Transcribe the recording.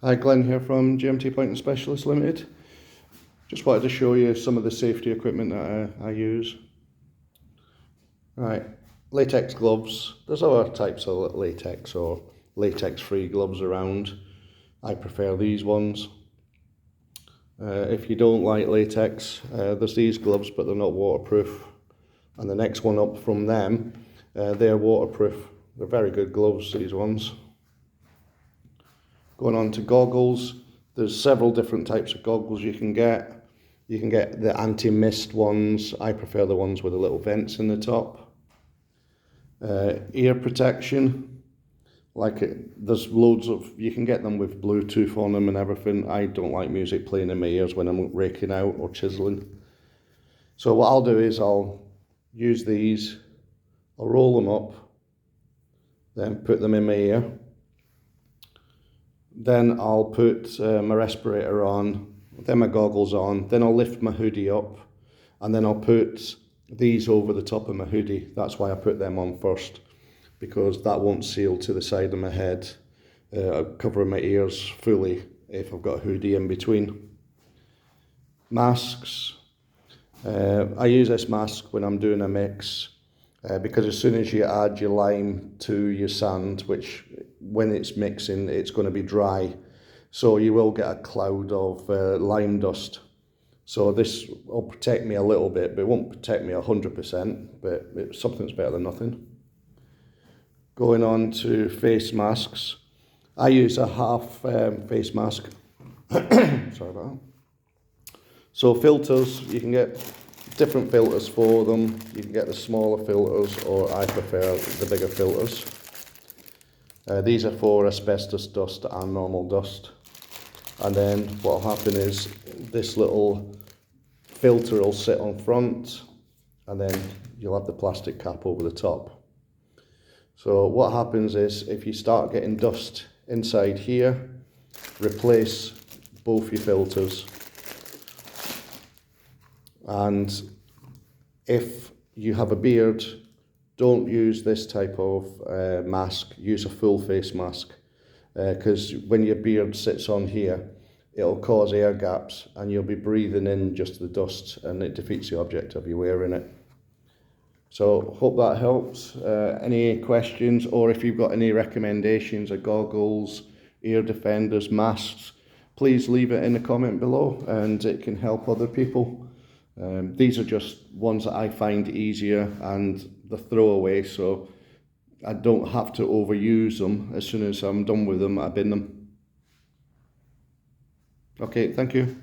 Hi, Glenn here from GMT Pointing Specialist Limited. Just wanted to show you some of the safety equipment that I use. Right, latex gloves. There's other types of latex or latex-free gloves around. I prefer these ones. If you don't like latex, there's these gloves, but they're not waterproof. And the next one up from them, they're waterproof. They're very good gloves, these ones. Going on to goggles, there's several different types of goggles you can get. You can get the anti-mist ones. I prefer the ones with the little vents in the top. Ear protection, there's loads of, you can get them with Bluetooth on them and everything. I don't like music playing in my ears when I'm raking out or chiseling. So what I'll do is I'll use these, I'll roll them up, then put them in my ear. Then I'll put my respirator on, then my goggles on, then I'll lift my hoodie up, and then I'll put these over the top of my hoodie. That's why I put them on first, because that won't seal to the side of my head, covering my ears fully if I've got a hoodie in between. Masks. I use this mask when I'm doing a mix, because as soon as you add your lime to your sand, which when it's mixing it's going to be dry, so you will get a cloud of lime dust. So this will protect me a little bit, but it won't protect me 100%, but something's better than nothing. Going on to face masks, I use a half face mask. Sorry about that. So filters, you can get different filters for them. You can get the smaller filters, or I prefer the bigger filters. These are for asbestos dust and normal dust. And then what will happen is this little filter will sit on front, and then you'll have the plastic cap over the top. So what happens is if you start getting dust inside here, replace both your filters. And if you have a beard, don't use this type of mask, use a full face mask, because when your beard sits on here, it'll cause air gaps and you'll be breathing in just the dust, and it defeats the object of you wearing it. So hope that helps. Any questions, or if you've got any recommendations of goggles, ear defenders, masks, please leave it in the comment below and it can help other people. These are just ones that I find easier and the throwaway, so I don't have to overuse them. As soon as I'm done with them, I bin them. Okay, thank you.